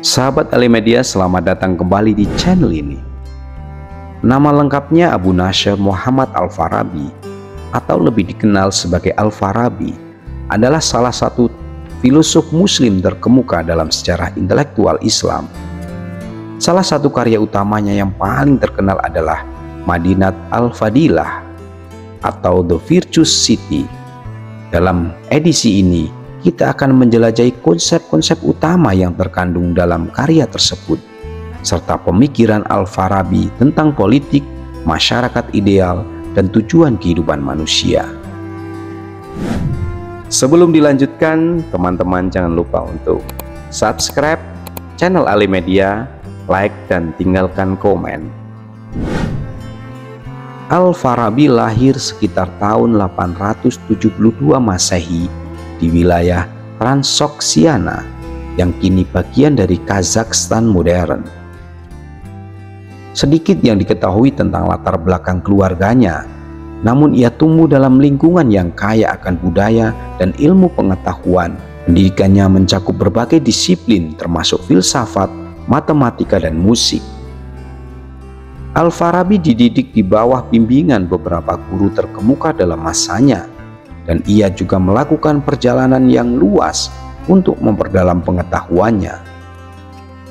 Sahabat Alimedia, selamat datang kembali di channel ini. Nama lengkapnya Abu Nasr Muhammad Al-Farabi, atau lebih dikenal sebagai Al-Farabi, adalah salah satu filosof muslim terkemuka dalam sejarah intelektual Islam. Salah satu karya utamanya yang paling terkenal adalah Madinat Al-Fadilah atau The Virtuous City. Dalam edisi ini, kita akan menjelajahi konsep-konsep utama yang terkandung dalam karya tersebut, serta pemikiran Al-Farabi tentang politik, masyarakat ideal, dan tujuan kehidupan manusia. Sebelum dilanjutkan, teman-teman jangan lupa untuk subscribe channel Alimedia, like, dan tinggalkan komen. Al-Farabi lahir sekitar tahun 872 Masehi di wilayah Transoksiana yang kini bagian dari Kazakhstan modern. Sedikit yang diketahui tentang latar belakang keluarganya, namun ia tumbuh dalam lingkungan yang kaya akan budaya dan ilmu pengetahuan. Pendidikannya mencakup berbagai disiplin termasuk filsafat, matematika, dan musik. Al-Farabi dididik di bawah bimbingan beberapa guru terkemuka dalam masanya, dan ia juga melakukan perjalanan yang luas untuk memperdalam pengetahuannya.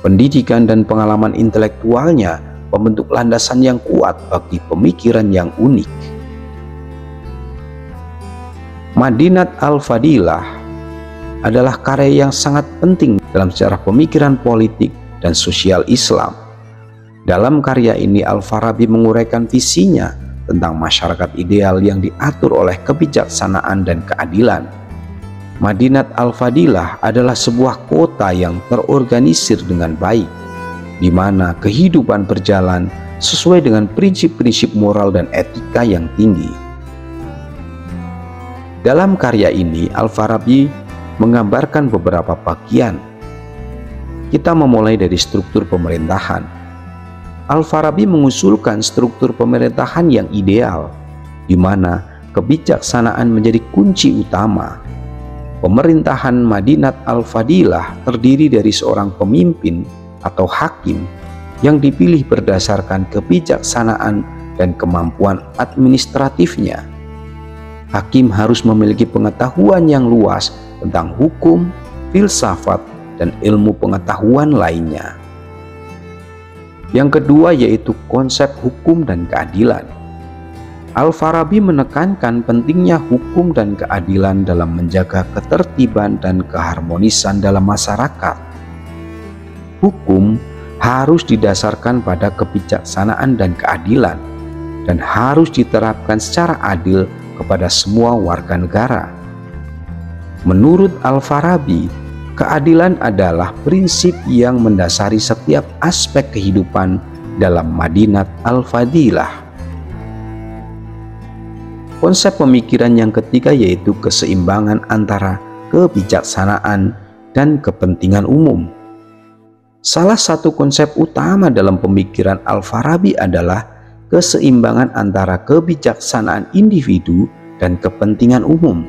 Pendidikan dan pengalaman intelektualnya membentuk landasan yang kuat bagi pemikiran yang unik. Madinat Al-Fadilah adalah karya yang sangat penting dalam sejarah pemikiran politik dan sosial Islam. Dalam karya ini, Al-Farabi menguraikan visinya tentang masyarakat ideal yang diatur oleh kebijaksanaan dan keadilan. Madinat Al-Fadilah adalah sebuah kota yang terorganisir dengan baik, di mana kehidupan berjalan sesuai dengan prinsip-prinsip moral dan etika yang tinggi. Dalam karya ini, Al-Farabi menggambarkan beberapa bagian. Kita memulai dari struktur pemerintahan. Al-Farabi mengusulkan struktur pemerintahan yang ideal, di mana kebijaksanaan menjadi kunci utama. Pemerintahan Madinat Al-Fadilah terdiri dari seorang pemimpin atau hakim yang dipilih berdasarkan kebijaksanaan dan kemampuan administratifnya. Hakim harus memiliki pengetahuan yang luas tentang hukum, filsafat, dan ilmu pengetahuan lainnya. Yang kedua yaitu konsep hukum dan keadilan. Al-Farabi menekankan pentingnya hukum dan keadilan dalam menjaga ketertiban dan keharmonisan dalam masyarakat. Hukum harus didasarkan pada kebijaksanaan dan keadilan, dan harus diterapkan secara adil kepada semua warga negara. Menurut Al-Farabi, keadilan adalah prinsip yang mendasari setiap aspek kehidupan dalam Madinat Al-Fadilah. Konsep pemikiran yang ketiga yaitu keseimbangan antara kebijaksanaan dan kepentingan umum. Salah satu konsep utama dalam pemikiran Al-Farabi adalah keseimbangan antara kebijaksanaan individu dan kepentingan umum.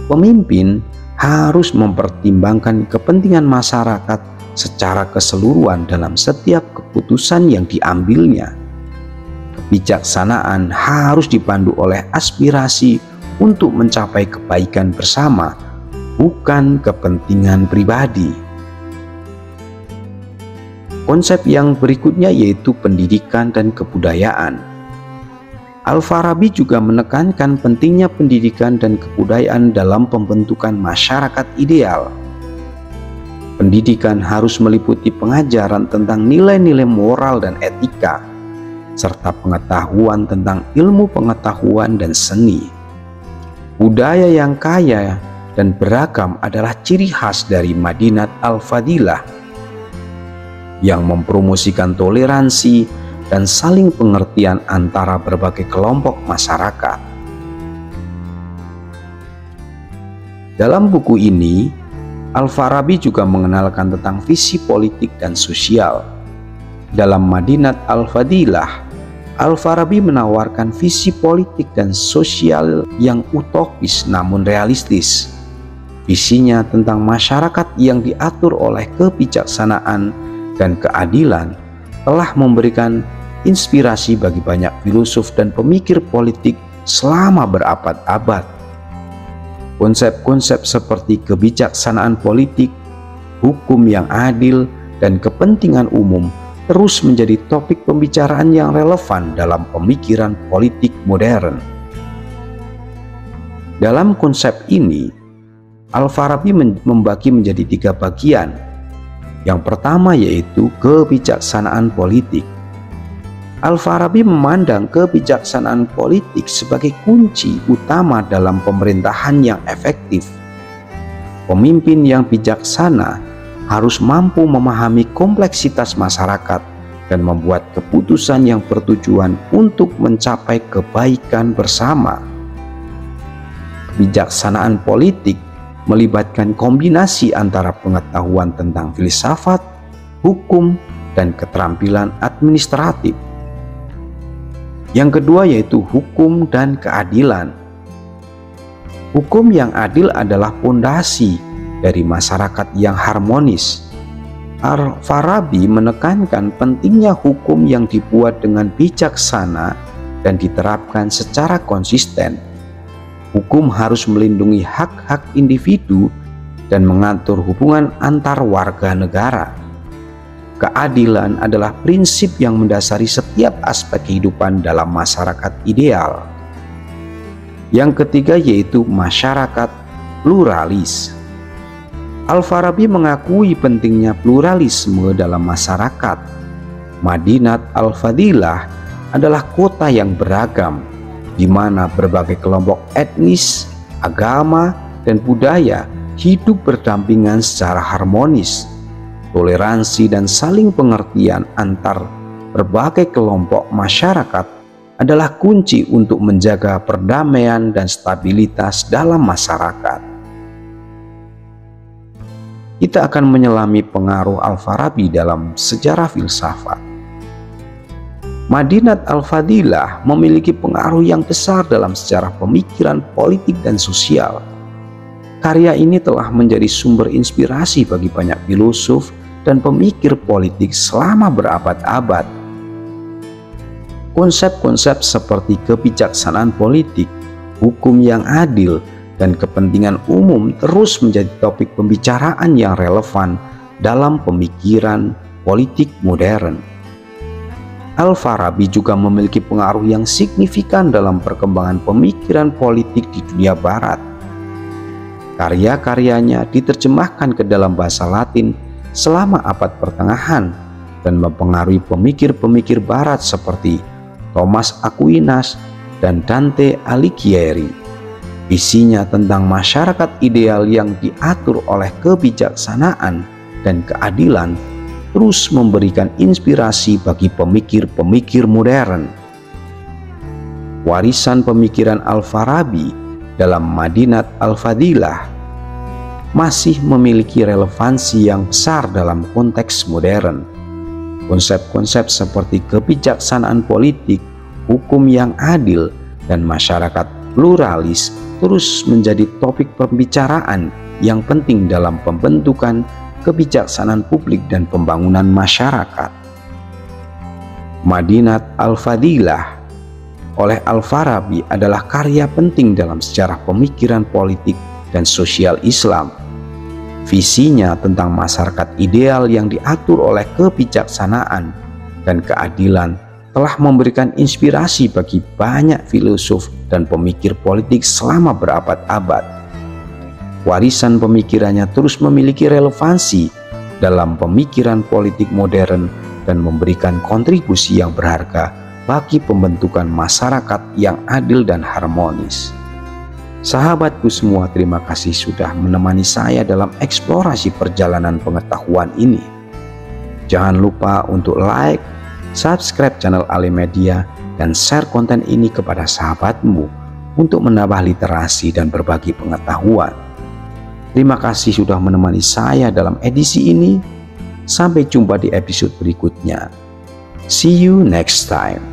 Pemimpin harus mempertimbangkan kepentingan masyarakat secara keseluruhan dalam setiap keputusan yang diambilnya. Kebijaksanaan harus dipandu oleh aspirasi untuk mencapai kebaikan bersama, bukan kepentingan pribadi. Konsep yang berikutnya yaitu pendidikan dan kebudayaan. Al-Farabi juga menekankan pentingnya pendidikan dan kebudayaan dalam pembentukan masyarakat ideal. Pendidikan harus meliputi pengajaran tentang nilai-nilai moral dan etika, serta pengetahuan tentang ilmu pengetahuan dan seni. Budaya yang kaya dan beragam adalah ciri khas dari Madinat Al-Fadilah, yang mempromosikan toleransi dan saling pengertian antara berbagai kelompok masyarakat. Dalam buku ini, Al-Farabi juga mengenalkan tentang visi politik dan sosial. Dalam Madinat Al-Fadilah, Al-Farabi menawarkan visi politik dan sosial yang utopis namun realistis. Visinya tentang masyarakat yang diatur oleh kebijaksanaan dan keadilan telah memberikan inspirasi bagi banyak filosof dan pemikir politik selama berabad-abad. Konsep-konsep seperti kebijaksanaan politik, hukum yang adil, dan kepentingan umum terus menjadi topik pembicaraan yang relevan dalam pemikiran politik modern. Dalam konsep ini, Al-Farabi membagi menjadi 3 bagian. Yang pertama yaitu kebijaksanaan politik. Al-Farabi memandang kebijaksanaan politik sebagai kunci utama dalam pemerintahan yang efektif. Pemimpin yang bijaksana harus mampu memahami kompleksitas masyarakat dan membuat keputusan yang bertujuan untuk mencapai kebaikan bersama. Kebijaksanaan politik melibatkan kombinasi antara pengetahuan tentang filsafat, hukum, dan keterampilan administratif. Yang kedua yaitu hukum dan keadilan. Hukum yang adil adalah fondasi dari masyarakat yang harmonis. Al-Farabi menekankan pentingnya hukum yang dibuat dengan bijaksana dan diterapkan secara konsisten. Hukum harus melindungi hak-hak individu dan mengatur hubungan antar warga negara. Keadilan adalah prinsip yang mendasari setiap aspek kehidupan dalam masyarakat ideal. Yang ketiga yaitu masyarakat pluralis. Al-Farabi mengakui pentingnya pluralisme dalam masyarakat. Madinat Al-Fadilah adalah kota yang beragam, di mana berbagai kelompok etnis, agama, dan budaya hidup berdampingan secara harmonis. Toleransi dan saling pengertian antar berbagai kelompok masyarakat adalah kunci untuk menjaga perdamaian dan stabilitas dalam masyarakat. Kita akan menyelami pengaruh Al-Farabi dalam sejarah filsafat. Madinat Al-Fadilah memiliki pengaruh yang besar dalam sejarah pemikiran politik dan sosial. Karya ini telah menjadi sumber inspirasi bagi banyak filosof dan pemikir politik selama berabad-abad. Konsep-konsep seperti kebijaksanaan politik, hukum yang adil, dan kepentingan umum terus menjadi topik pembicaraan yang relevan dalam pemikiran politik modern. Al-Farabi juga memiliki pengaruh yang signifikan dalam perkembangan pemikiran politik di dunia barat. Karya-karyanya diterjemahkan ke dalam bahasa Latin selama abad pertengahan dan mempengaruhi pemikir-pemikir barat seperti Thomas Aquinas dan Dante Alighieri. Isinya tentang masyarakat ideal yang diatur oleh kebijaksanaan dan keadilan terus memberikan inspirasi bagi pemikir-pemikir modern. Warisan pemikiran Al-Farabi dalam Madinat Al-Fadilah masih memiliki relevansi yang besar dalam konteks modern. Konsep-konsep seperti kebijaksanaan politik, hukum yang adil, dan masyarakat pluralis terus menjadi topik pembicaraan yang penting dalam pembentukan kebijaksanaan publik dan pembangunan masyarakat. Madinat Al-Fadilah oleh Al-Farabi adalah karya penting dalam sejarah pemikiran politik dan sosial Islam. Visinya tentang masyarakat ideal yang diatur oleh kebijaksanaan dan keadilan telah memberikan inspirasi bagi banyak filosof dan pemikir politik selama berabad-abad. Warisan pemikirannya terus memiliki relevansi dalam pemikiran politik modern dan memberikan kontribusi yang berharga bagi pembentukan masyarakat yang adil dan harmonis. Sahabatku semua, terima kasih sudah menemani saya dalam eksplorasi perjalanan pengetahuan ini. Jangan lupa untuk like, subscribe channel Ali Media, dan share konten ini kepada sahabatmu untuk menambah literasi dan berbagi pengetahuan. Terima kasih sudah menemani saya dalam edisi ini. Sampai jumpa di episode berikutnya. See you next time.